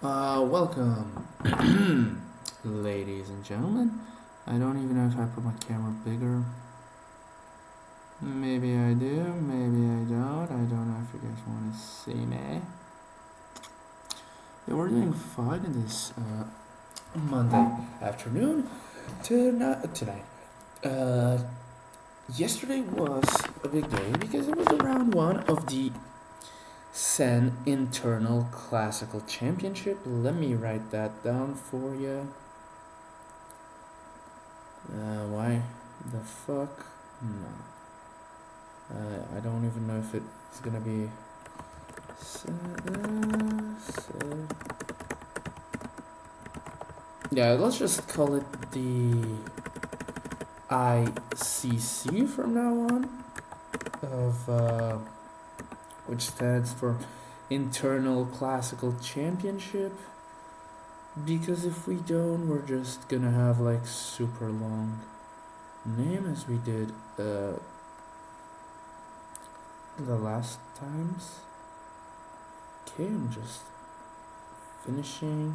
Welcome, ladies and gentlemen. I don't even know if I put my camera bigger. Maybe I do, maybe I don't. I don't know if you guys want to see me. Yeah, we're doing fine in this Monday afternoon. Tonight. Uh, Yesterday was a big day because it was the round one of the CEN Internal Classical Championship. Let me write that down for you. Why the fuck? No. I don't even know if it's gonna be. Yeah, let's just call it the ICC from now on, which stands for Internal Classical Championship. Because if we don't, we're just gonna have like super long name as we did the last times. Okay, I'm just finishing.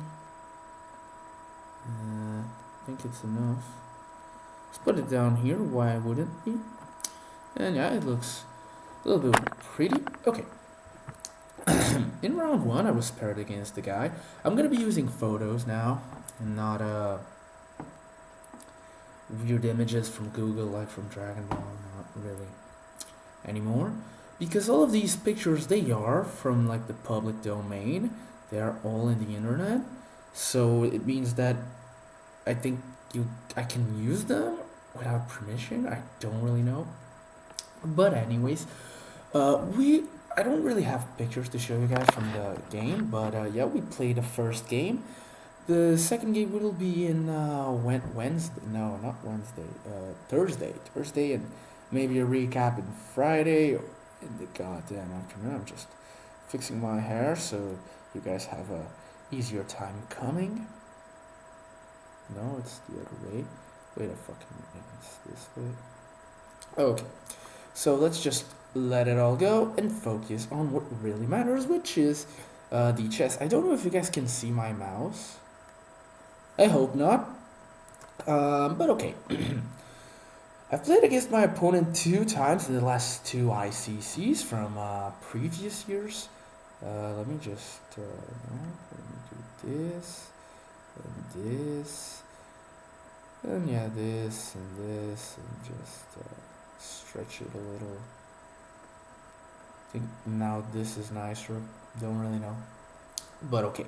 I think it's enough. Let's put it down here. Why wouldn't we? And yeah, it looks a little bit pretty. Okay. In round one, I was paired against the guy. I'm gonna be using photos now, and not weird images from Google, like from Dragon Ball. Not really anymore, because all of these pictures, they are from like the public domain. They are all in the internet, so it means that I think I can use them without permission. I don't really know, but anyways, I don't really have pictures to show you guys from the game, but yeah, we played the first game. The second game will be in Wednesday. No, not Wednesday. Thursday, and maybe a recap in Friday or in the goddamn afternoon. I'm just fixing my hair so you guys have a easier time coming. No, it's the other way. Wait a fucking minute. It's this way. Okay, so let's just let it all go and focus on what really matters, which is the chess. I don't know if you guys can see my mouse. I hope not. But okay. I've played against my opponent 2 times in the last 2 ICCs from previous years. Let me just let me do this and this, and yeah, this and this, and just stretch it a little. I think now this is nicer. Don't really know, but okay.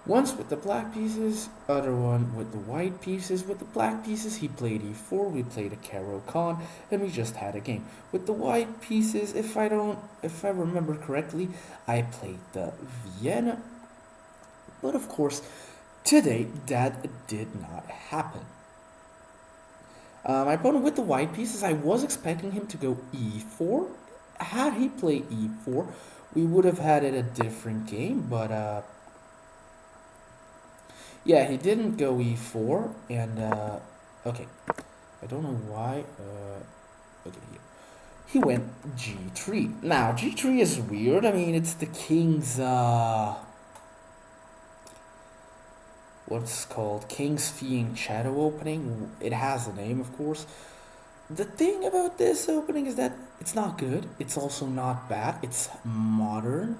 Once with the black pieces, other one with the white pieces. With the black pieces, he played e4, we played a Caro Con, and we just had a game. With the white pieces, if I remember correctly, I played the Vienna. But of course, today that did not happen. My opponent with the white pieces, I was expecting him to go e4. Had he played e4, we would have had it a different game, but yeah, he didn't go e4, and okay, I don't know why. Okay, here. He went g3. Now g3 is weird. I mean, it's the king's what's called King's Fiend Shadow opening. It has a name, of course. The thing about this opening is that it's not good. It's also not bad. It's modern.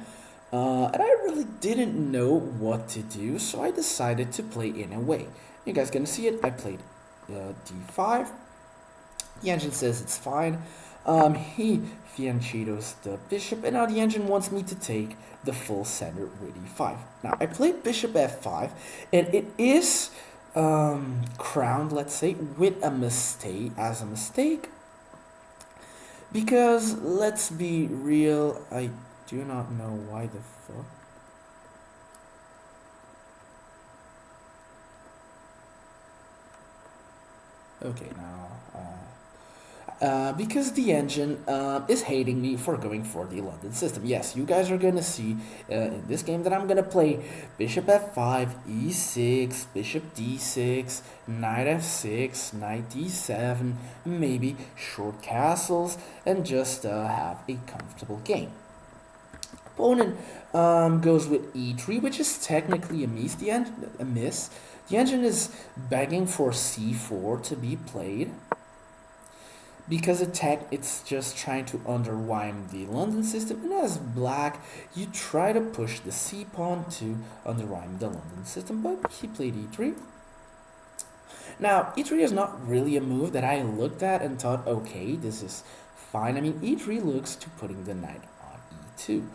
And I really didn't know what to do, so I decided to play in a way. You guys gonna see it. I played d5. The engine says it's fine. He fianchettos the bishop, and now the engine wants me to take the full center with e5. Now, I played bishop f5, and it is crowned, let's say, with a mistake, because let's be real, I do not know why the fuck. Okay, now, because the engine is hating me for going for the London system. Yes, you guys are gonna see in this game that I'm gonna play bishop f5, e6, bishop d6, knight f6, knight d7, maybe short castles, and just have a comfortable game. opponent goes with e3, which is technically a miss. The engine is begging for c4 to be played because it's just trying to undermine the London system, and as black, you try to push the c pawn to undermine the London system, but he played e3. Now, e3 is not really a move that I looked at and thought, okay, this is fine. I mean, e3 looks to putting the knight on e2,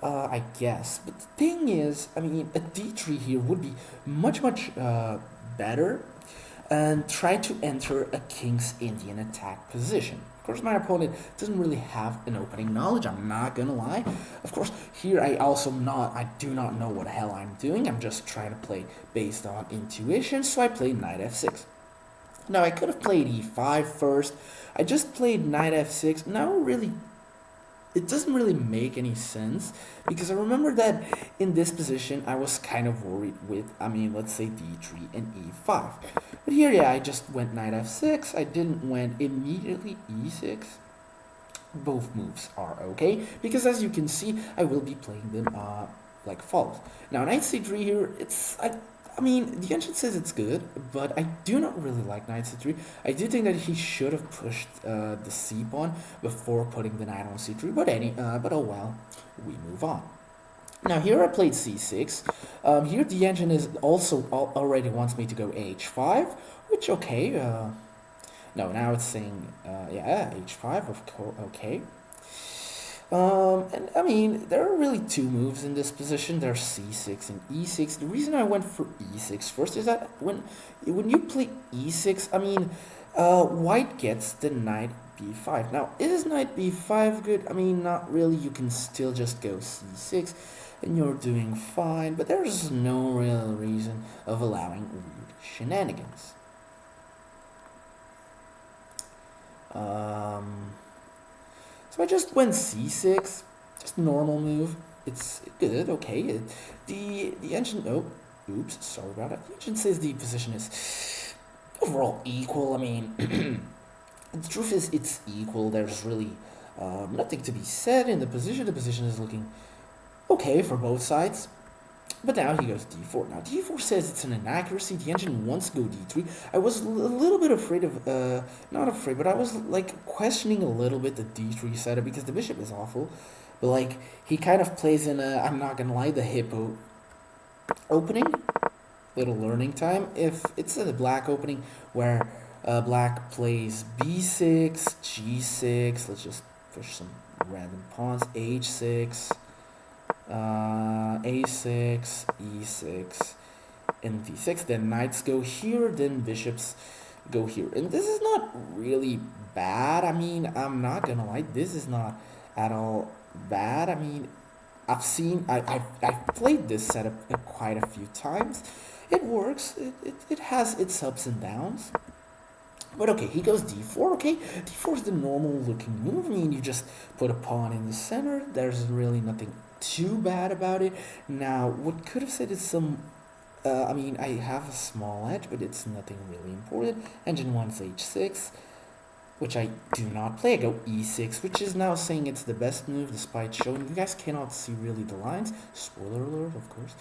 I guess. But the thing is, I mean, a d3 here would be much better and try to enter a king's Indian attack position. Of course, my opponent doesn't really have an opening knowledge, I'm not gonna lie. Of course, here I do not know what the hell I'm doing. I'm just trying to play based on intuition, so I played knight f6. Now, I could have played e5 first. I just played knight f6. Now, really, it doesn't really make any sense because I remember that in this position I was kind of worried with, let's say d3 and e5. But here, yeah, I just went knight f6. I didn't went immediately e6. Both moves are okay because, as you can see, I will be playing them like follows. Now, knight c3 here, the engine says it's good, but I do not really like knight c3. I do think that he should have pushed the c pawn before putting the knight on c3, but oh well, we move on. Now here I played c6. Here the engine is also already wants me to go h5, which okay. No, now it's saying yeah, h5, of course, okay. And I mean, there are really two moves in this position. There's c6 and e6. The reason I went for e6 first is that when you play e6, white gets the knight b5. Now, is knight b5 good? I mean, not really. You can still just go c6, and you're doing fine. But there's no real reason of allowing weird shenanigans. So I just went c6, just normal move. It's good, okay. The engine, oops, sorry about that. The engine says the position is overall equal. I mean, the truth is it's equal. There's really nothing to be said in the position. The position is looking okay for both sides. But now he goes d4. Now d4 says it's an inaccuracy. The engine wants to go d3. I was a little bit afraid of, not afraid, but I was like questioning a little bit the d3 setup because the bishop is awful. But like he kind of plays in a, I'm not gonna lie, the hippo opening. Little learning time. If it's a black opening where black plays b6, g6. Let's just push some random pawns. h6. a6, e6, and d6. Then knights go here, then bishops go here. And this is not really bad. I mean, I'm not gonna lie, this is not at all bad. I mean, I've played this setup quite a few times. It works. It has its ups and downs. But okay, he goes d4, okay? d4 is the normal looking move. I mean, you just put a pawn in the center. There's really nothing too bad about it. Now, what could have said is some, I have a small edge, but it's nothing really important. Engine wants h6, which I do not play. I go e6, which is now saying it's the best move, despite showing. You guys cannot see really the lines. Spoiler alert, of course.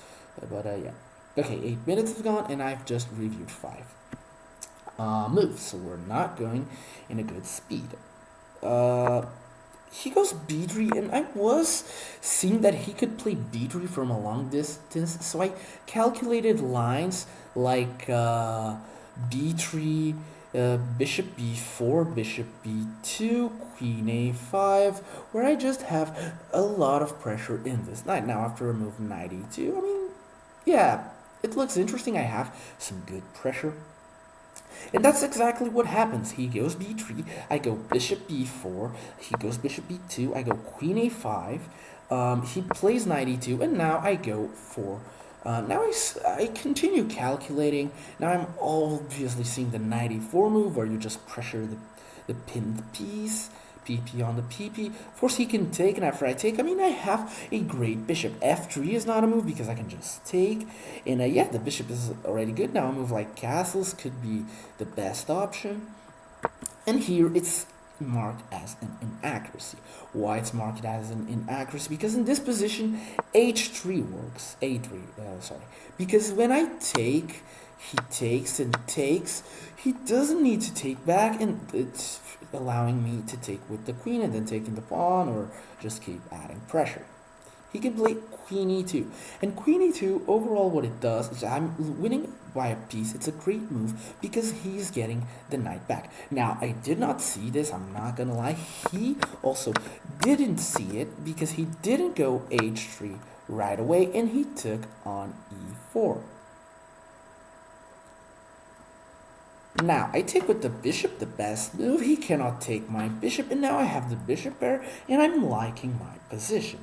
Yeah. Okay, 8 minutes have gone, and I've just reviewed 5 moves, so we're not going in a good speed. He goes b3, and I was seeing that he could play b3 from a long distance, so I calculated lines like b3, bishop b4, bishop b2, queen a5, where I just have a lot of pressure in this knight. Now, after a move knight e2, I mean, yeah, it looks interesting. I have some good pressure. And that's exactly what happens. He goes b3, I go bishop b4, he goes bishop b2, I go queen a5, he plays knight e2, and now I go for, now I continue calculating. Now I'm obviously seeing the knight e4 move, where you just pressure the pinned piece, pp on the pp. Of course, he can take, and after I take, I have a great bishop. f3 is not a move because I can just take, and yeah, the bishop is already good. Now a move like castles could be the best option. And here it's marked as an inaccuracy. Why it's marked as an inaccuracy? Because in this position, h3 works. Sorry. Because when I take, he takes and takes, he doesn't need to take back, and it's allowing me to take with the queen and then taking the pawn, or just keep adding pressure. He can play queen e2. And queen e2, overall what it does is I'm winning by a piece. It's a great move because he's getting the knight back. Now, I did not see this, I'm not gonna lie. He also didn't see it because he didn't go h3 right away, and he took on e4. Now, I take with the bishop, the best move. He cannot take my bishop, and now I have the bishop pair, and I'm liking my position.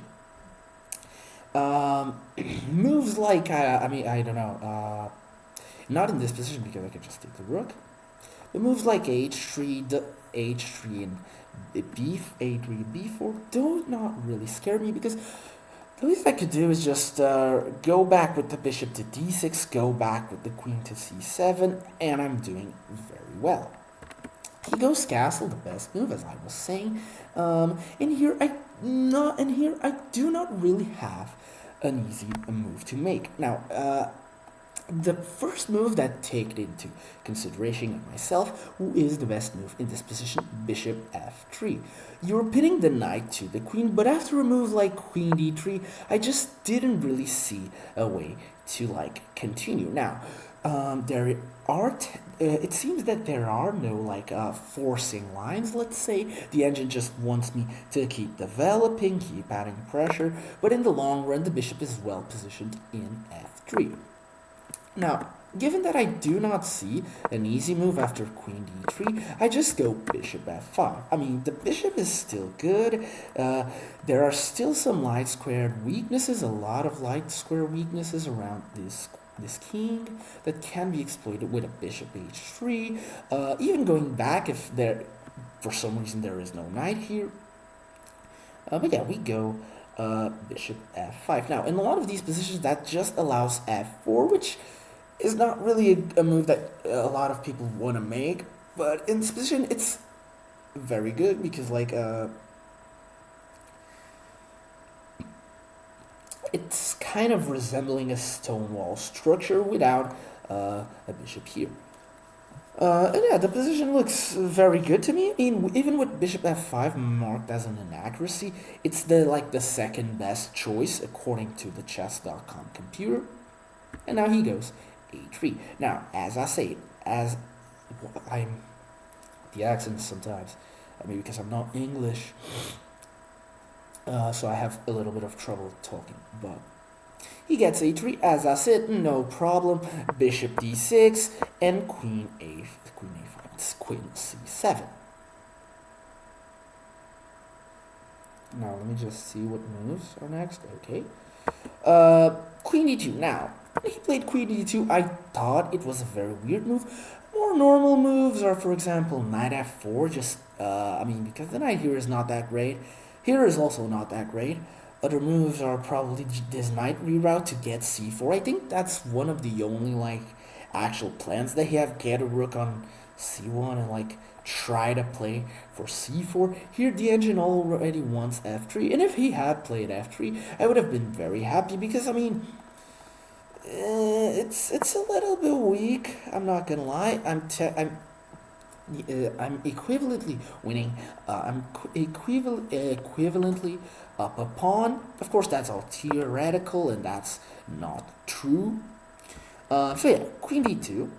Moves like, I don't know, not in this position because I can just take the rook. But moves like h3, h3 and a3, b4 do not really scare me, because the least I could do is just go back with the bishop to d6, go back with the queen to c7, and I'm doing very well. He goes castle, the best move, as I was saying, and here I do not really have an easy move to make. Now, the first move that take into consideration of myself, who is the best move in this position, bishop f3. You're pinning the knight to the queen, but after a move like queen d3, I just didn't really see a way to like continue. Now, there are it seems that there are no like forcing lines. Let's say the engine just wants me to keep developing, keep adding pressure, but in the long run the bishop is well positioned in f3. Now, given that I do not see an easy move after queen d3, I just go bishop f5. I mean, the bishop is still good. There are still some light squared weaknesses, a lot of light square weaknesses around this king that can be exploited with a bishop h3. Even going back if there, for some reason, there is no knight here. But yeah, we go bishop f5. Now, in a lot of these positions, that just allows f4, which is not really a move that a lot of people want to make, but in this position it's very good because like it's kind of resembling a stone wall structure without a bishop here. And yeah, the position looks very good to me. I mean, even with bishop f5 marked as an inaccuracy, it's the second best choice according to the chess.com computer. And now he goes a3. Now, as I say, as I'm the accent sometimes, maybe because I'm not English, so I have a little bit of trouble talking. But he gets a3, as I said, no problem. Bishop d6 and queen a5. It's queen c7. Now let me just see what moves are next. Okay, queen d2. Now, when he played queen d2, I thought it was a very weird move. More normal moves are, for example, knight f4. Just, because the knight here is not that great. Here is also not that great. Other moves are probably this knight reroute to get c4. I think that's one of the only, actual plans that he have. Get a rook on c1 and, try to play for c4. Here, the engine already wants f3. And if he had played f3, I would have been very happy because, it's a little bit weak. I'm not gonna lie. I'm equivalently winning. I'm equivalently up a pawn. Of course, that's all theoretical and that's not true. So yeah, queen d2.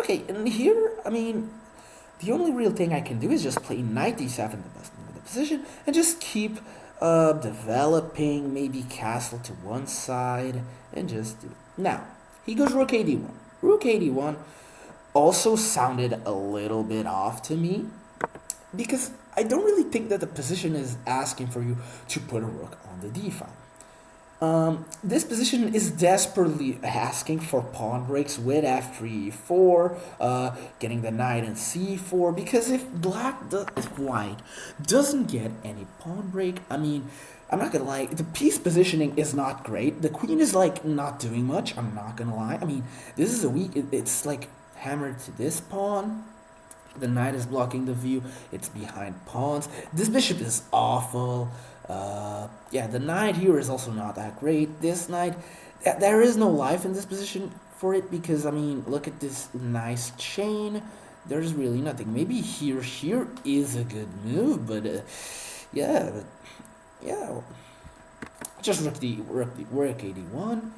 Okay, and here, the only real thing I can do is just play knight d7, the best move in the position, and just keep developing, maybe castle to one side, and just do it. Now, he goes rook ad1. Rook ad1 also sounded a little bit off to me, because I don't really think that the position is asking for you to put a rook on the d file. This position is desperately asking for pawn breaks with f3, e4, getting the knight in c4, because if white doesn't get any pawn break, I'm not gonna lie, the piece positioning is not great. The queen is not doing much, I'm not gonna lie. This is a weak, it's hammered to this pawn. The knight is blocking the view. It's behind pawns. This bishop is awful. Yeah, the knight here is also not that great. This knight, there is no life in this position for it because, I mean, look at this nice chain. There's really nothing. Maybe here is a good move, but yeah, yeah. Just rook 81.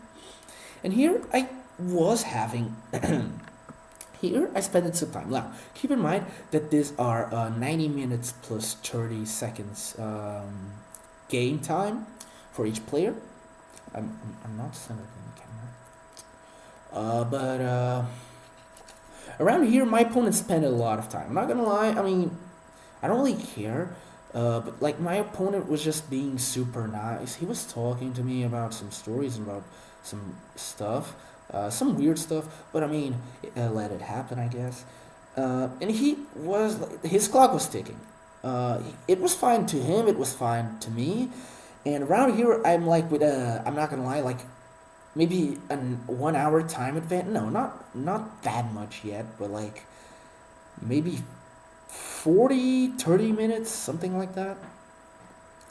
And here I was having here I spent some time. Now keep in mind that these are 90 minutes plus 30 seconds game time for each player. I'm not centered in the camera. But around here my opponent spent a lot of time. I'm not gonna lie, I mean, I don't really care. But like my opponent was just being super nice. He was talking to me about some stories and about some stuff, some weird stuff. But I mean, let it happen, I guess. And his clock was ticking. It was fine to him. It was fine to me. And around here, I'm like with I'm not gonna lie, like maybe a 1 hour time advance. No, not that much yet, but like maybe 30 minutes, something like that.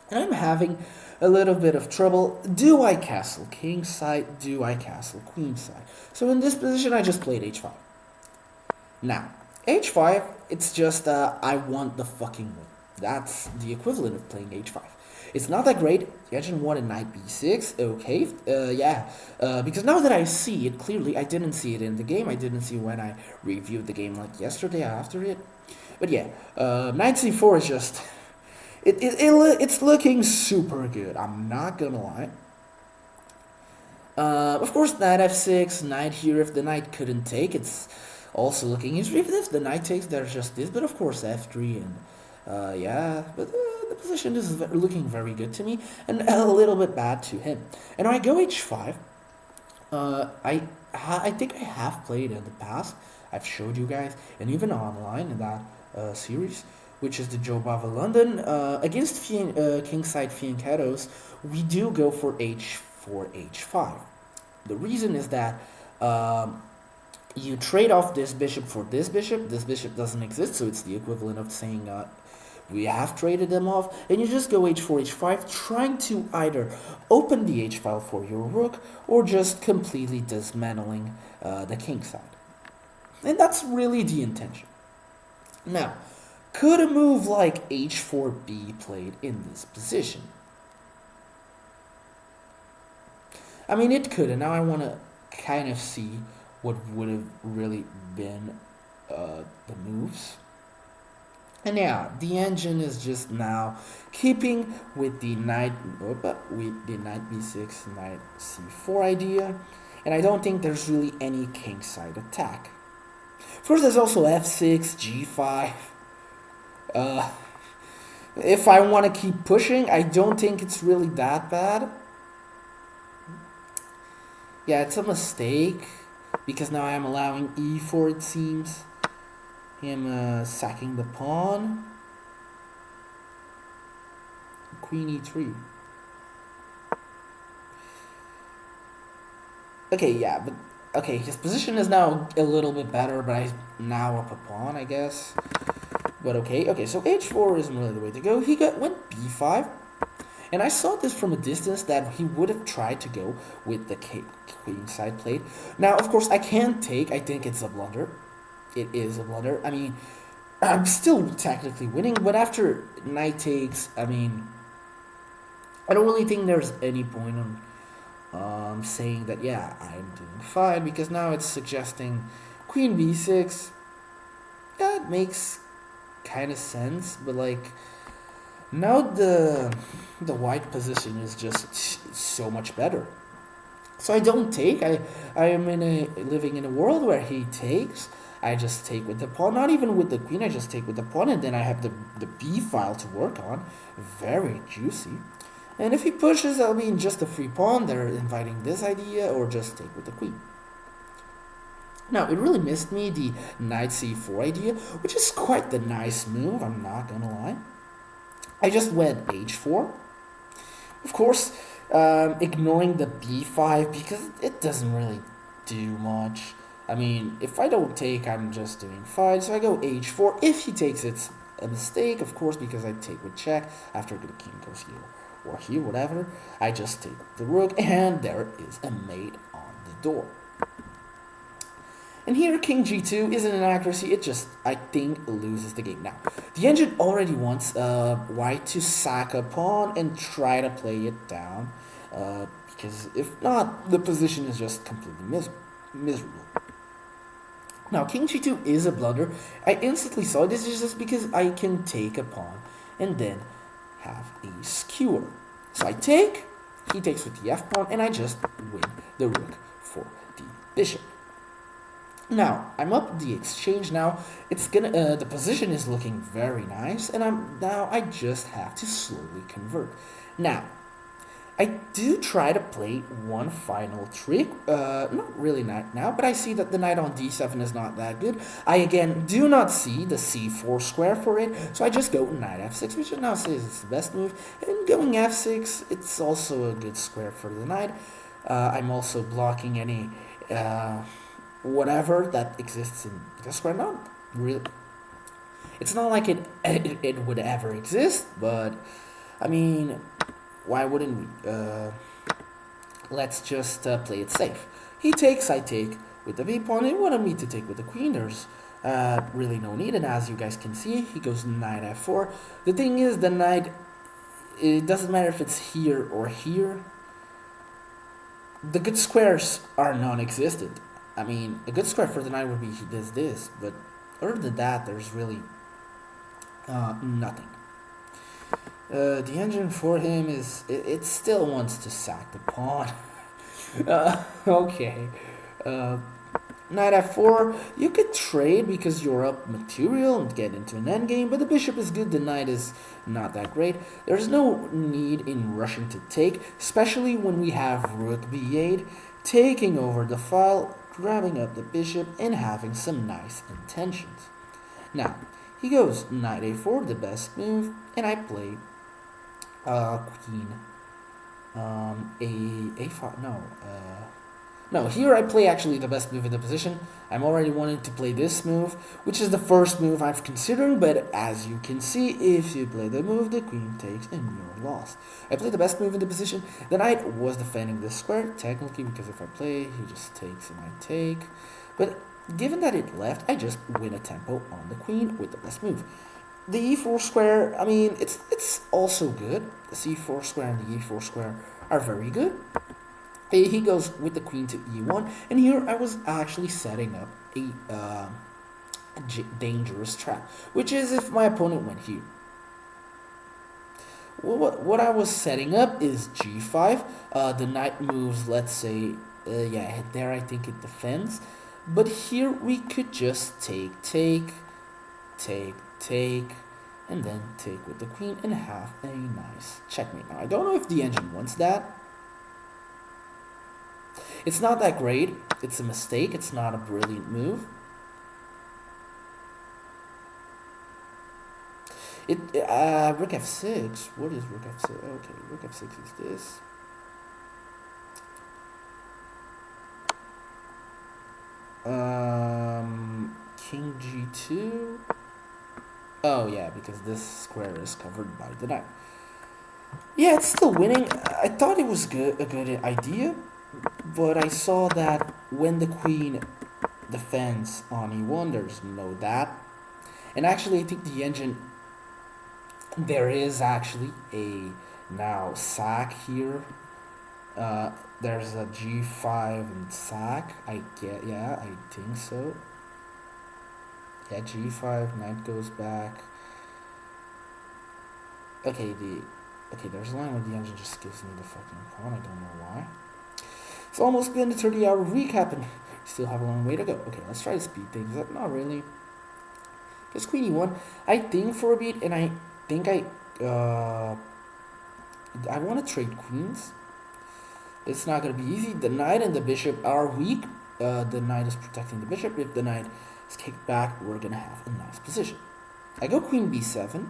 And I'm having a little bit of trouble. Do I castle king side? Do I castle queen side? So in this position, I just played h5. Now, h5, it's just, I want the fucking win. That's the equivalent of playing h5. It's not that great. Yajin wanted knight b6. Okay, yeah. Because now that I see it clearly, I didn't see it in the game. I didn't see when I reviewed the game like yesterday after it. But yeah, knight c4 is just... It's looking super good. I'm not gonna lie. Of course, knight f6, knight here. If the knight couldn't take, it's also looking... Even if the knight takes, there's just this. But of course, f3 and... yeah, but the position is looking very good to me. And a little bit bad to him. And when I go h5, I think I have played in the past. I've showed you guys, and even online in that series, which is the Joe Bava London, against kingside fianchettos, we do go for h4, h5. The reason is that you trade off this bishop for this bishop. This bishop doesn't exist, so it's the equivalent of saying we have traded them off, and you just go h4, h5, trying to either open the h file for your rook or just completely dismantling the king side. And that's really the intention. Now, could a move like h4 be played in this position? I mean, it could, and now I want to kind of see what would have really been the moves. And yeah, the engine is just now keeping with the knight b6, knight c4 idea, and I don't think there's really any kingside attack. Of course, there's also f6, g5. If I want to keep pushing, I don't think it's really that bad. Yeah, it's a mistake, because now I am allowing e4, it seems. Him sacking the pawn. Queen e3. Okay, yeah, but... Okay, his position is now a little bit better, but I'm now up a pawn, I guess. But okay, so h4 isn't really the way to go. He went b5. And I saw this from a distance that he would have tried to go with the queen side plate. Now, of course, I can't take. I think it's a blunder. It is a blunder. I mean, I'm still technically winning, but after knight takes, I mean, I don't really think there's any point on saying that, yeah, I'm doing fine, because now it's suggesting queen b6. That makes kind of sense, but like, now the white position is just so much better. So I don't take. I am living in a world where he takes. I just take with the pawn, not even with the queen. I just take with the pawn, and then I have the b file to work on. Very juicy. And if he pushes, I mean, just a free pawn. They're inviting this idea, or just take with the queen. Now, it really missed me the knight c4 idea, which is quite the nice move. I'm not gonna lie. I just went h4. Of course, ignoring the b5 because it doesn't really do much. I mean, if I don't take, I'm just doing fine. So I go h4. If he takes, it's a mistake, of course, because I take with check. After the king goes here or here, whatever, I just take the rook, and there is a mate on the door. And here, king g2 isn't an accuracy. It just, I think, loses the game. Now, the engine already wants white to sack a pawn and try to play it down. Because if not, the position is just completely miserable. Now, king g2 is a blunder. I instantly saw it. This is just because I can take a pawn and then have a skewer. So I take, he takes with the f pawn, and I just win the rook for the bishop. Now, I'm up the exchange now. It's gonna, the position is looking very nice, and I just have to slowly convert. Now, I do try to play one final trick, not really not now, but I see that the knight on d7 is not that good. I again do not see the c4 square for it, so I just go knight f6, which now says it's the best move. And going f6, it's also a good square for the knight. I'm also blocking any whatever that exists in the square. Not really. It's not like it would ever exist, but I mean, why wouldn't we? Let's just play it safe. He takes, I take with the b pawn. He wanted me to take with the queen. There's really no need, and as you guys can see, he goes knight f4. The thing is, the knight, it doesn't matter if it's here or here. The good squares are non-existent. I mean, a good square for the knight would be this, but other than that, there's really nothing. The engine for him is, it still wants to sack the pawn. Okay. Knight f4, you could trade because you're up material and get into an endgame, but the bishop is good, the knight is not that great. There's no need in rushing to take, especially when we have rook b8, taking over the file, grabbing up the bishop, and having some nice intentions. Now, he goes knight a4, the best move, and I play queen a5. No, here I play actually the best move in the position. I'm already wanting to play this move, which is the first move I've considered, but as you can see, if you play the move, the queen takes and you're lost. I played the best move in the position. The knight was defending this square, technically, because if I play, he just takes and I take. But given that it left, I just win a tempo on the queen with the best move. The e4 square, I mean, it's also good. The c4 square and the e4 square are very good. He goes with the queen to e1, and here I was actually setting up a dangerous trap, which is if my opponent went here. Well, what I was setting up is g5. The knight moves, let's say, yeah, there I think it defends, but here we could just take, and then take with the queen and have a nice checkmate. Now, I don't know if the engine wants that. It's not that great. It's a mistake. It's not a brilliant move. Rook f6. What is rook f6? Okay, rook f6 is this. King g2. Oh yeah, because this square is covered by the knight. Yeah, it's still winning. I thought it was a good idea, but I saw that when the queen defends on e1, there's no that. And actually, I think the engine, there is actually a now sack here. There's a g5 and sack. I think so. Yeah, g5, knight goes back. Okay, there's a line where the engine just gives me the fucking pawn. I don't know why. It's almost been a 30-hour recap and still have a long way to go. Okay, let's try to speed things up. Not really. Because queen e1, I think for a beat, and I think I want to trade queens. It's not going to be easy. The knight and the bishop are weak. The knight is protecting the bishop. If the knight is kicked back, we're going to have a nice position. I go queen b7.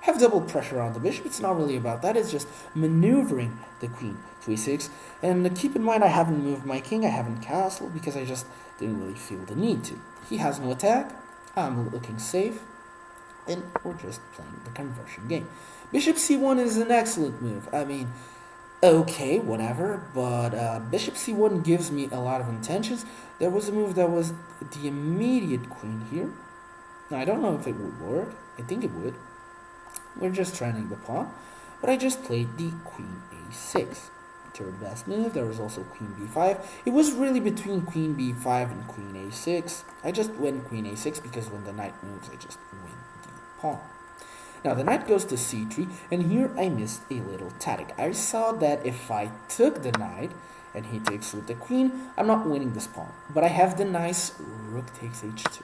have double pressure on the bishop. It's not really about that. It's just maneuvering the queen to a6. And keep in mind, I haven't moved my king. I haven't castled because I just didn't really feel the need to. He has no attack. I'm looking safe. And we're just playing the conversion game. Bishop c1 is an excellent move. I mean, okay, whatever. But bishop c1 gives me a lot of intentions. There was a move that was the immediate queen here. Now, I don't know if it would work. I think it would. We're just training the pawn, but I just played the queen a6. Third best move. There was also queen b5. It was really between queen b5 and queen a6. I just went queen a6 because when the knight moves, I just win the pawn. Now the knight goes to c3, and here I missed a little tactic. I saw that if I took the knight and he takes with the queen, I'm not winning this pawn. But I have the nice rook takes h2.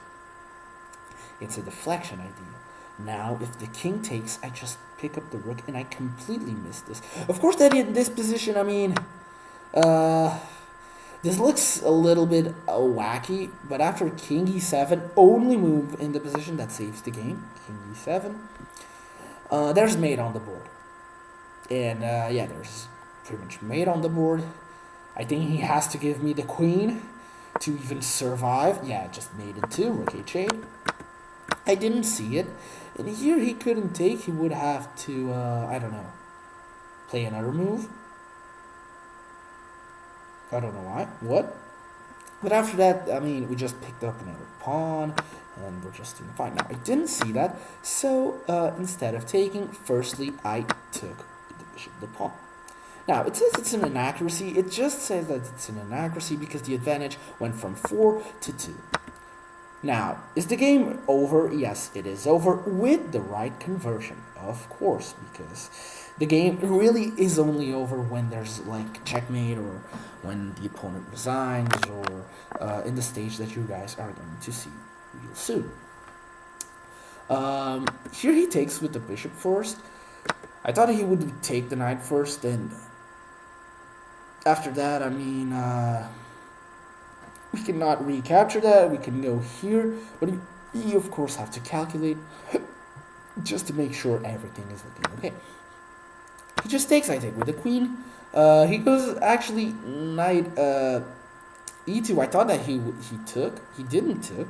It's a deflection idea. Now, if the king takes, I just pick up the rook, and I completely miss this. Of course, that in this position, I mean, this looks a little bit wacky, but after king e7, only move in the position that saves the game, king e7, there's mate on the board. And, yeah, there's pretty much mate on the board. I think he has to give me the queen to even survive. Yeah, just mate in 2, rook h8. I didn't see it. And here he couldn't take, he would have to, I don't know, play another move. I don't know why, what? But after that, I mean, we just picked up another pawn, and we're just doing fine. Now, I didn't see that, so instead of taking, firstly, I took the bishop, the pawn. Now, it says it's an inaccuracy. It just says that it's an inaccuracy because the advantage went from 4 to 2. Now, is the game over? Yes, it is over with the right conversion, of course, because the game really is only over when there's like checkmate or when the opponent resigns or in the stage that you guys are going to see real soon. Here he takes with the bishop first. I thought he would take the knight first, and after that, I mean, we cannot recapture that. We can go here, but you of course have to calculate just to make sure everything is looking okay. He just takes, I take with the queen. He goes actually knight e2. I thought that he took. He didn't took.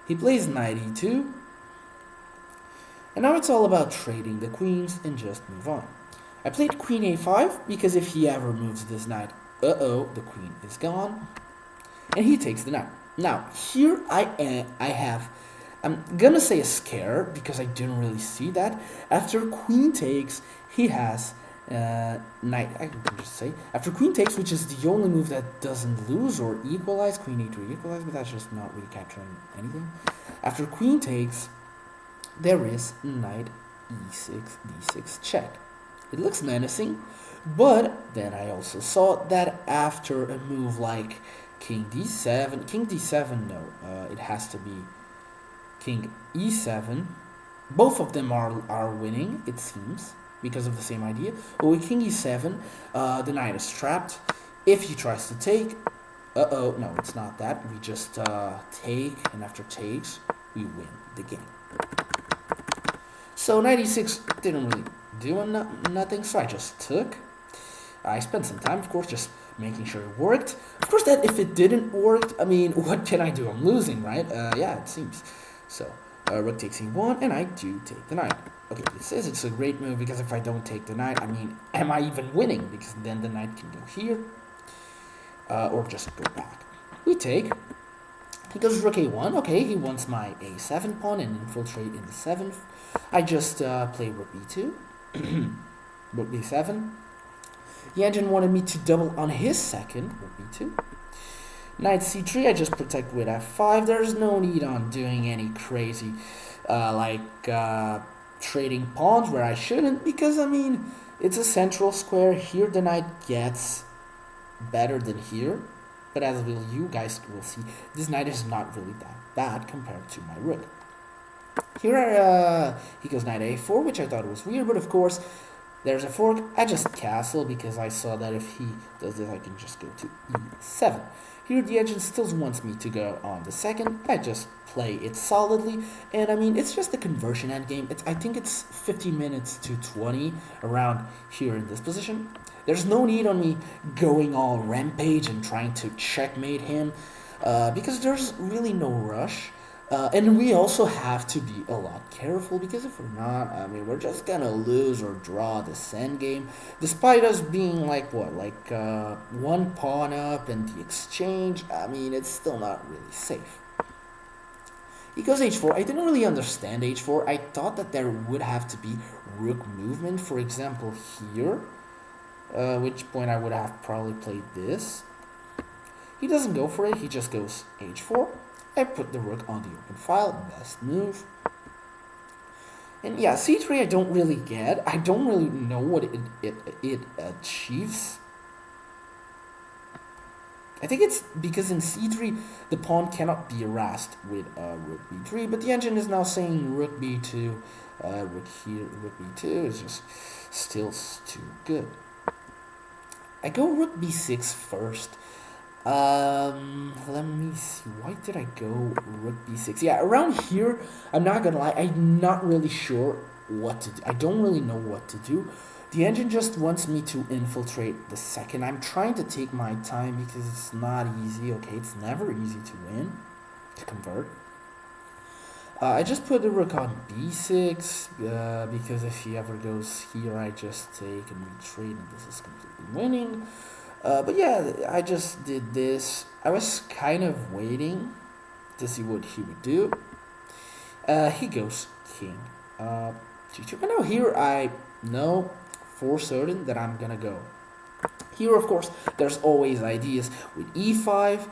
He plays knight e2. And now it's all about trading the queens and just move on. I played queen a5 because if he ever moves this knight, the queen is gone, and he takes the knight. Now, here I'm gonna say a scare, because I didn't really see that. After queen takes, he has knight, I can just say, after queen takes, which is the only move that doesn't lose or equalize, queen e3 equalize, but that's just not really capturing anything. After queen takes, there is knight e6, d6 check. It looks menacing, but then I also saw that after a move like king d7, no, it has to be king e7. Both of them are winning, it seems, because of the same idea. But with king e7, the knight is trapped. If he tries to take, no, it's not that. We just take, and after takes, we win the game. So knight e6 didn't really do nothing, so I just took. I spent some time, of course, just making sure it worked. Of course, that if it didn't work, I mean, what can I do? I'm losing, right? Yeah, it seems. So, rook takes e1, and I do take the knight. Okay, it says it's a great move, because if I don't take the knight, I mean, am I even winning? Because then the knight can go here, or just go back. We take. He goes rook a1. Okay, he wants my a7 pawn and infiltrate in the 7th. I just play rook b2, rook b7. The engine wanted me to double on his second, rook b2. Knight c3, I just protect with f5. There's no need on doing any crazy, trading pawns where I shouldn't, because, I mean, it's a central square. Here the knight gets better than here, but as you guys will see, this knight is not really that bad compared to my rook. Here he goes knight a4, which I thought was weird, but of course, there's a fork. I just castle because I saw that if he does this, I can just go to e7. Here the engine still wants me to go on the second. I just play it solidly, and I mean it's just a conversion endgame. I think it's 15 minutes to 20 around here in this position. There's no need on me going all rampage and trying to checkmate him, because there's really no rush. And we also have to be a lot careful, because if we're not, I mean, we're just gonna lose or draw this endgame, despite us being like what, like one pawn up in the exchange. I mean, it's still not really safe. He goes h4. I didn't really understand h4. I thought that there would have to be rook movement, for example, here, which point I would have probably played this. He doesn't go for it. He just goes h4. I put the rook on the open file, best move. And yeah, c3 I don't really get. I don't really know what it achieves. I think it's because in c3 the pawn cannot be harassed with rook b3, but the engine is now saying rook b2, rook here, rook b2 is just still too good. I go rook b6 first. Let me see, why did I go rook b6? Yeah, around here, I'm not gonna lie, I'm not really sure what to do. I don't really know what to do. The engine just wants me to infiltrate the second. I'm trying to take my time because it's not easy. Okay, it's never easy to win, to convert. I just put the rook on b6, because if he ever goes here, I just take and retreat, and this is completely winning. But yeah, I just did this. I was kind of waiting to see what he would do. He goes king g2. And now here I know for certain that I'm gonna go. Here, of course, there's always ideas with e5.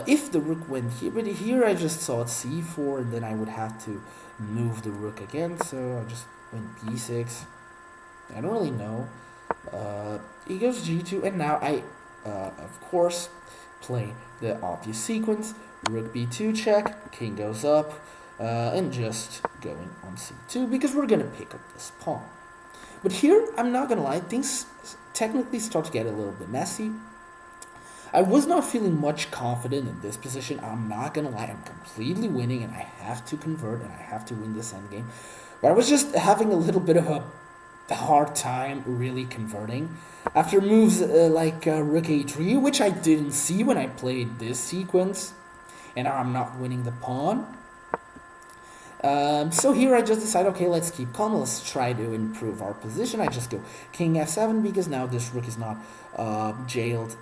If the rook went here, but here I just saw c4, and then I would have to move the rook again, so I just went b6. I don't really know. He goes g2, and now I, of course, play the obvious sequence. Rook b2 check, king goes up, and just going on c2, because we're gonna pick up this pawn. But here, I'm not gonna lie, things technically start to get a little bit messy. I was not feeling much confident in this position. I'm not gonna lie, I'm completely winning, and I have to convert, and I have to win this endgame. But I was just having a little bit of a hard time really converting after moves like rook a3, which I didn't see when I played this sequence, and now I'm not winning the pawn. So here I just decide, okay, let's keep calm, let's try to improve our position. I just go king f7, because now this rook is not jailed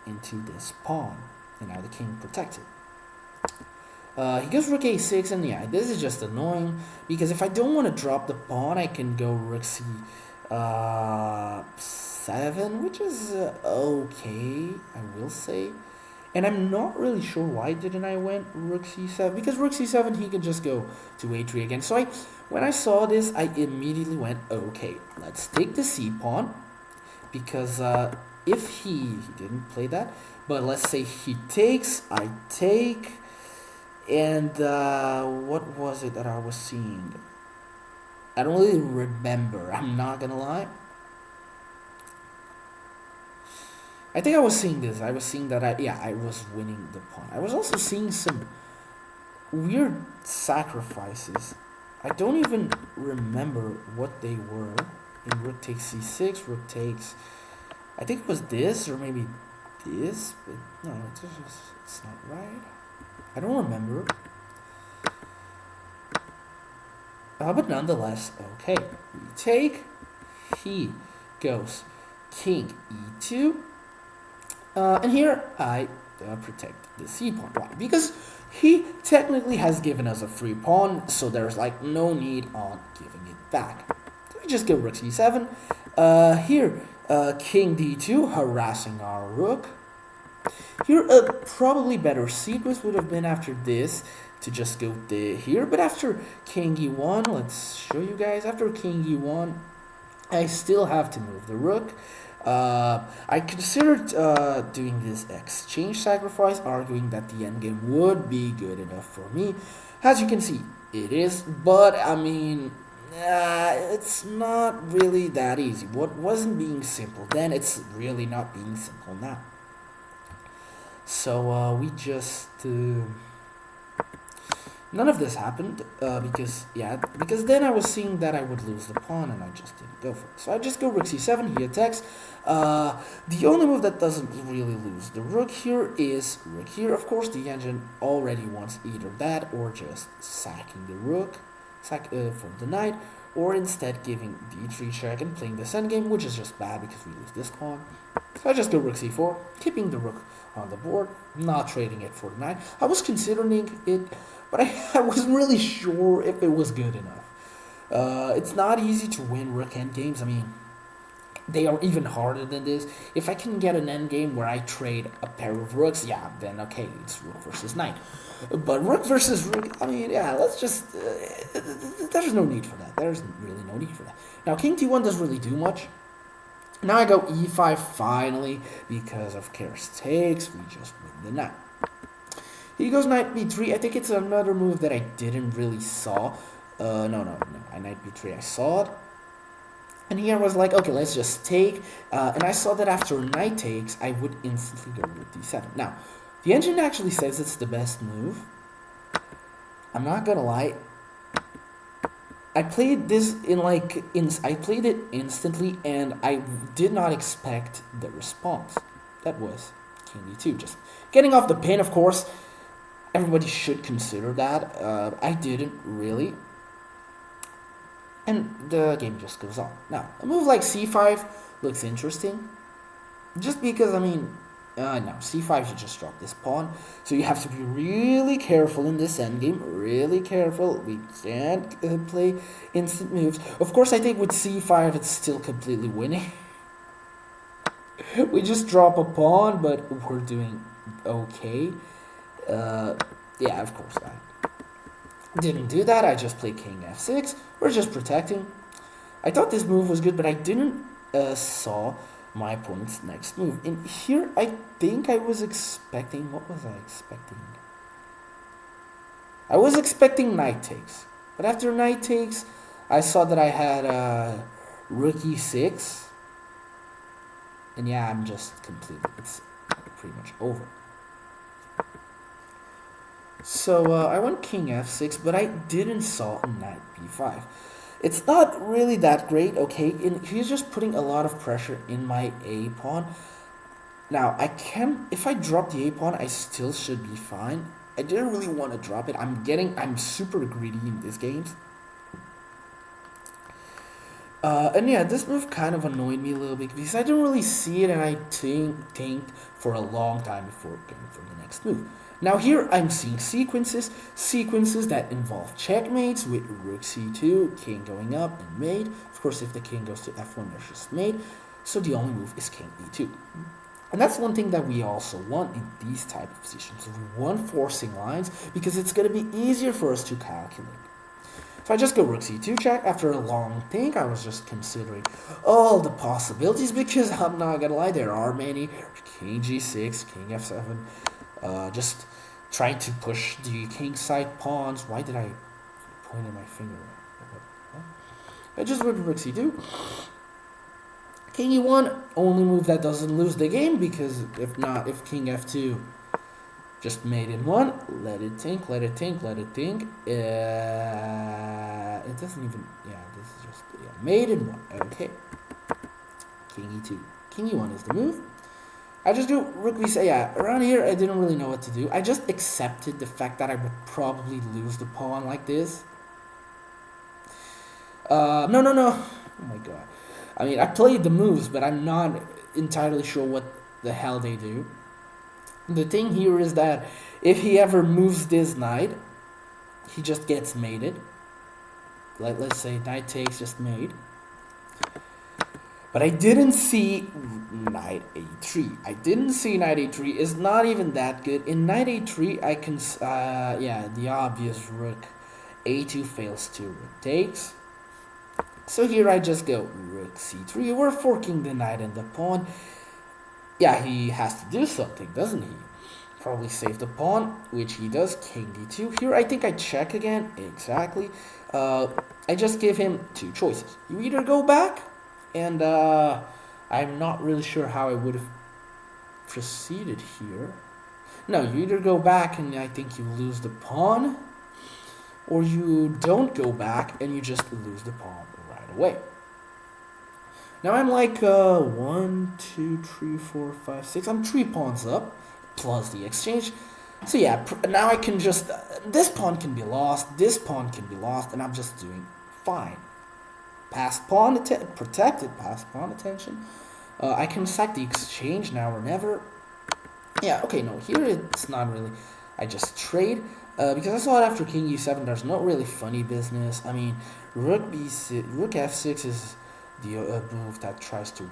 into this pawn, and now the king protected. He goes rook a6, and yeah, this is just annoying, because if I don't want to drop the pawn, I can go rook c7, which is okay, I will say. And I'm not really sure why didn't I went rook c7, because rook c7 he can just go to a3 again. So when I saw this, I immediately went, okay, let's take the c pawn, because if he didn't play that, but let's say he takes, I take. And what was it that I was seeing? I don't really remember, I'm not gonna lie. I think I was seeing this. I was seeing that I was winning the pawn. I was also seeing some weird sacrifices. I don't even remember what they were. In rook takes c6, rook takes, I think it was this or maybe this, but no, it's not right. I don't remember. But nonetheless, okay. We take. He goes king e2. And here I protect the c pawn. Why? Because he technically has given us a free pawn, so there's like no need on giving it back. So we just go rook c7. Here, king d2, harassing our rook. Here, a probably better sequence would have been after this to just go here, but after king e1, let's show you guys. After king e1, I still have to move the rook. I considered doing this exchange sacrifice, arguing that the endgame would be good enough for me. As you can see, it is, but I mean, it's not really that easy. What wasn't being simple then, it's really not being simple now. So we just none of this happened because then I was seeing that I would lose the pawn and I just didn't go for it. So I just go rook c7. He attacks. The only move that doesn't really lose the rook here is rook here. Of course, the engine already wants either that or just sacking the rook, for the knight, or instead giving d3 check and playing this endgame, which is just bad because we lose this pawn. So I just go rook c4, keeping the rook on the board, not trading it for the knight. I was considering it, but I wasn't really sure if it was good enough. It's not easy to win rook endgames. I mean, they are even harder than this. If I can get an endgame where I trade a pair of rooks, yeah, then okay, it's rook versus knight. But rook versus rook, I mean, yeah, let's just... there's no need for that. There's really no need for that. Now, king t1 doesn't really do much. Now I go e5 finally, because of Keres takes, we just win the knight. He goes knight b3. I think it's another move that I didn't really saw. No, I knight b3, I saw it. And here I was like, okay, let's just take. And I saw that after knight takes, I would instantly go with d7. Now, the engine actually says it's the best move. I'm not gonna lie. I played this I played it instantly, and I did not expect the response. That was king d2, just getting off the pin, of course. Everybody should consider that. I didn't really. And the game just goes on. Now, a move like c5 looks interesting. Just because, I mean, no, c5 should just drop this pawn. So you have to be really careful in this endgame. Really careful. We can't play instant moves. Of course, I think with c5 it's still completely winning. We just drop a pawn, but we're doing okay. Yeah, of course I didn't do that. I just played king f6. We're just protecting. I thought this move was good, but I didn't saw my opponent's next move. And here I think I was expecting... What was I expecting? I was expecting knight takes. But after knight takes, I saw that I had rook e6. And yeah, I'm just completely... It's pretty much over. So I went king f6, but I didn't saw knight b5. It's not really that great, okay? And he's just putting a lot of pressure in my a pawn. Now, if I drop the a pawn, I still should be fine. I didn't really want to drop it. I'm super greedy in these games. And yeah, this move kind of annoyed me a little bit because I didn't really see it, and I think for a long time before going for the next move. Now here I'm seeing sequences that involve checkmates with rook c2, king going up, and mate. Of course, if the king goes to f1, there's just mate. So the only move is king e2. And that's one thing that we also want in these type of positions. We want forcing lines because it's going to be easier for us to calculate. So I just go rook c2 check. After a long think, I was just considering all the possibilities because I'm not going to lie, there are many. King g6, king f7, just trying to push the king side pawns. Why did I point at my finger? I just went rook c2. King e1, only move that doesn't lose the game, because if king f2 just mate in one, let it think. It doesn't even, this is just, mate in one, okay. King e2, king e1 is the move. I just do rook b6. Around here I didn't really know what to do. I just accepted the fact that I would probably lose the pawn like this. No. Oh my god. I mean, I played the moves, but I'm not entirely sure what the hell they do. The thing here is that if he ever moves this knight, he just gets mated. Like, let's say knight takes, just mate. But I didn't see knight a3. Knight a3 is not even that good. In knight a3, I can, the obvious rook a2 fails to rook takes. So here I just go rook c3. We're forking the knight and the pawn. Yeah, he has to do something, doesn't he? Probably save the pawn, which he does. King d2. Here I think I check again. Exactly. I just give him two choices. You either go back, and I'm not really sure how I would have proceeded here. No, you either go back and I think you lose the pawn, or you don't go back and you just lose the pawn right away. Now I'm like 1, 2, 3, 4, 5, 6. I'm 3 pawns up, plus the exchange. So yeah, now I can just, this pawn can be lost, this pawn can be lost, and I'm just doing fine. Passed pawn, protected, passed pawn attention. I can sack the exchange now or never. Yeah, okay, no, here it's not really, I just trade. Because I saw it after king e7, there's no really funny business. I mean, rook f6 is the move that tries to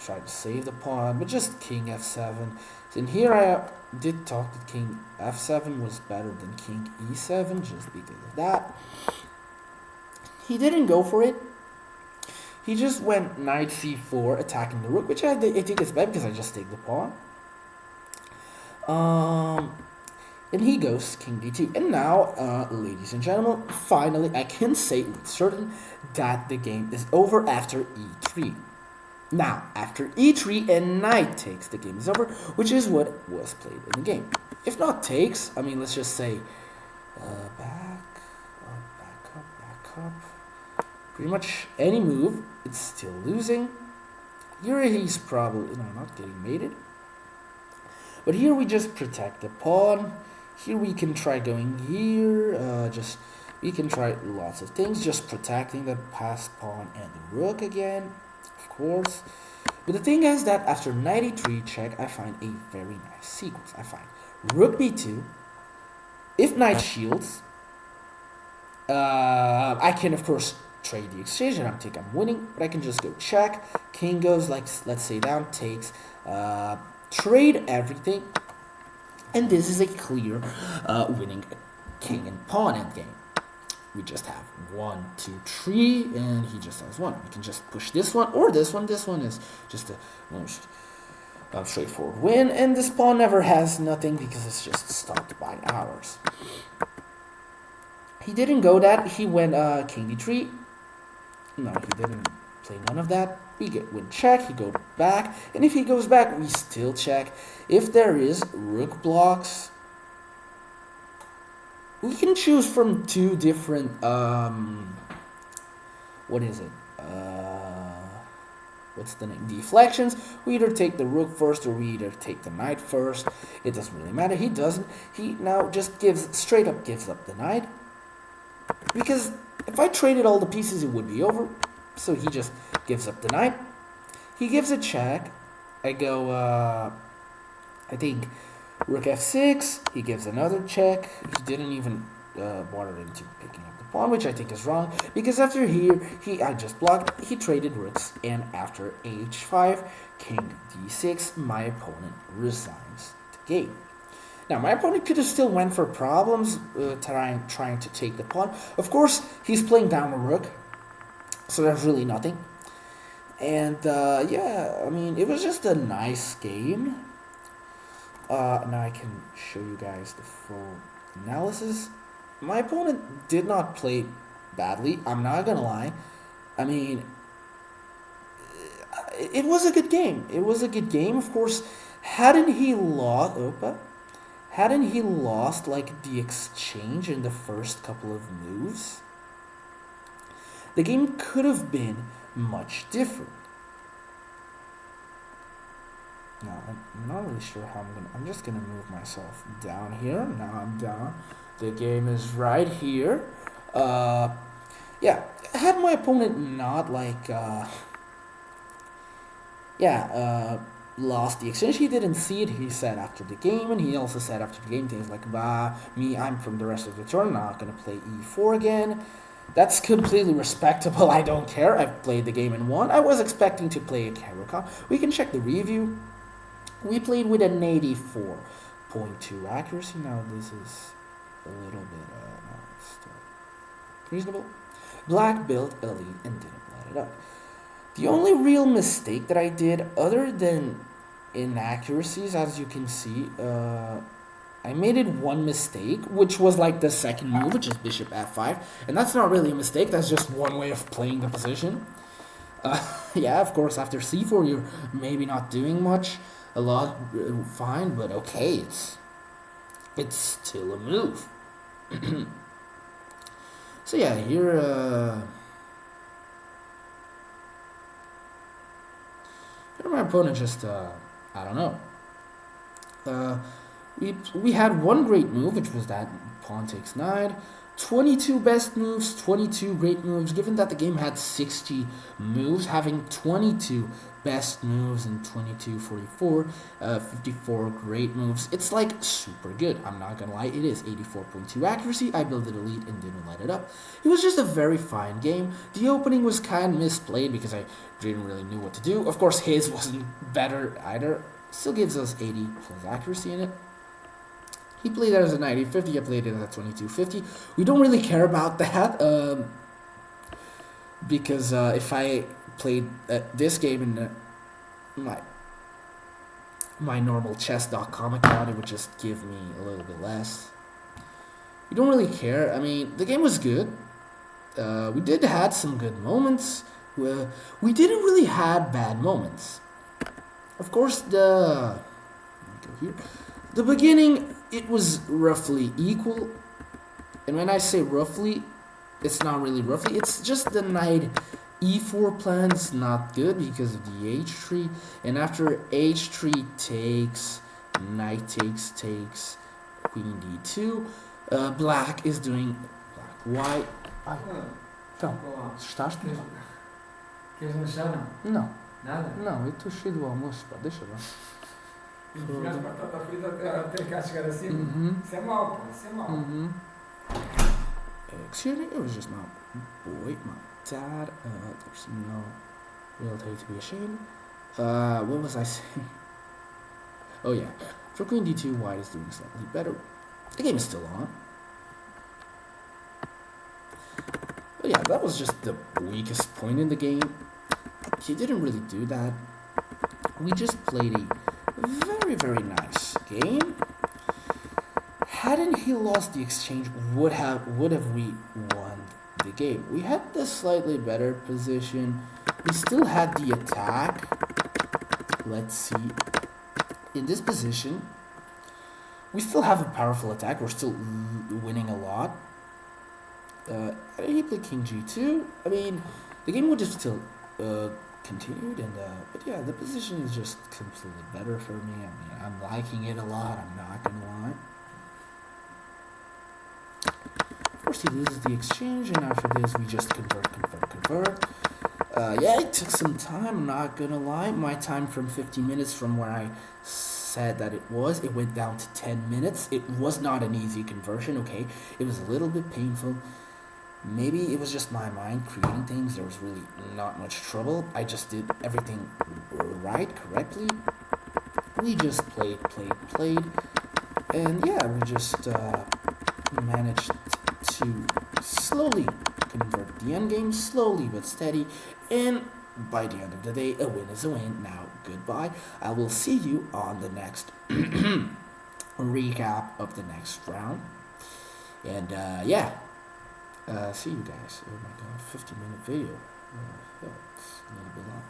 try to save the pawn, but just king f7. And here I did talk that king f7 was better than king e7, just because of that. He didn't go for it. He just went knight c4, attacking the rook, which I think is bad because I just take the pawn. And he goes king d2. And now, ladies and gentlemen, finally I can say with certain that the game is over after e3. Now, after e3 and knight takes, the game is over, which is what was played in the game. If not takes, I mean, let's just say back up. Pretty much any move, it's still losing. Here he's probably, not getting mated. But here we just protect the pawn. Here we can try going here, we can try lots of things, just protecting the passed pawn and the rook again, of course. But the thing is that after knight e3 check, I find a very nice sequence. I find rook b2, if knight shields, I can of course trade the exchange and I'm winning, but I can just go check, king goes, like, let's say down, takes, trade everything. And this is a clear winning king and pawn endgame. We just have 1, 2, 3, and he just has 1. We can just push this one or this one. This one is just a most straightforward win, and this pawn never has nothing because it's just stopped by ours. He didn't go that. He went king d3. No, he didn't play none of that. We win check, he goes back, and if he goes back, we still check. If there is rook blocks, we can choose from 2 different, what is it? What's the name? Deflections. We either take the rook first or we either take the knight first. It doesn't really matter. He doesn't. He now just straight up gives up the knight. Because if I traded all the pieces, it would be over. So he just gives up the knight. He gives a check. I go, I think, rook f6. He gives another check. He didn't even bother into picking up the pawn, which I think is wrong. Because after here, I just blocked. He traded rooks. And after h5, king d6, my opponent resigns the game. Now, my opponent could have still went for problems, trying to take the pawn. Of course, he's playing down a rook. So there's really nothing. And yeah, I mean, it was just a nice game. Now I can show you guys the full analysis. My opponent did not play badly. I'm not gonna lie. I mean, it was a good game. It was a good game. Of course, hadn't he lost like the exchange in the first couple of moves, the game could have been much different. Now, I'm not really sure how I'm just gonna move myself down here. Now I'm down. The game is right here. Yeah, had my opponent not like, lost the exchange, he didn't see it, he said after the game, and he also said after the game things like, I'm from the rest of the turn, not gonna play e4 again. That's completely respectable, I don't care, I've played the game and won. I was expecting to play a Caracon. We can check the review. We played with an 84.2 accuracy. Now this is a little bit, no, it's still reasonable. Black built elite and didn't let it up. The only real mistake that I did, other than inaccuracies, as you can see, I made it one mistake, which was like the second move, which is bishop f5, and that's not really a mistake, that's just one way of playing the position. Yeah, of course, after C4, you're maybe not doing much, a lot, fine, but okay, it's still a move. So yeah, here my opponent just, I don't know. Uh, we had one great move, which was that pawn takes knight. 22 best moves, 22 great moves. Given that the game had 60 moves, having 22 best moves and 22 44, 54 great moves, it's like super good. I'm not gonna lie, it is 84.2 accuracy. I built it elite and didn't light it up. It was just a very fine game. The opening was kind of misplayed because I didn't really know what to do. Of course, his wasn't better either. Still gives us 80 plus accuracy in it. He played it as a 90-50, I played it as a 22-50. We don't really care about that, because if I played this game in my normal chess.com account, it would just give me a little bit less. We don't really care. I mean, the game was good. We did had some good moments. We didn't really had bad moments. Of course, the beginning, it was roughly equal. And when I say roughly, it's not really roughly. It's just the knight e4 plan's not good because of the h3. And after h3 takes, knight takes, queen d2. Black is doing white. Ai, então, estás tu? Queres lanchar, não? Não, Nada? não, eu estou cheio do almoço, pá, deixa lá. Enfiaste batata frita até cá chegar acima. Isso é mau, pô, isso é mau. Excuse me, it was just my boy, my dad. There's no real day to be ashamed. What was I saying? Oh yeah, for queen d2, white is doing slightly better. The game is still on. But yeah, that was just the weakest point in the game. He didn't really do that. We just played a very, very nice game. Hadn't he lost the exchange, would have we won the game. We had the slightly better position. We still had the attack. Let's see. In this position, we still have a powerful attack. We're still winning a lot. He played king g2. I mean, the game would have still continued, and but yeah, the position is just completely better for me. I mean, I'm liking it a lot. I'm not gonna lie. Of course, he loses the exchange, and after this, we just convert. Yeah, it took some time. I'm not gonna lie. My time from 15 minutes from where I said that it went down to 10 minutes. It was not an easy conversion. Okay, it was a little bit painful. Maybe it was just my mind creating things. There was really not much trouble. I just did everything right, correctly. We just played. And yeah, we just managed to slowly convert the endgame, slowly but steady. And by the end of the day, a win is a win. Now, goodbye. I will see you on the next recap of the next round. And yeah. See you guys. Oh my god, 50-minute video. Yeah, it's a little bit long.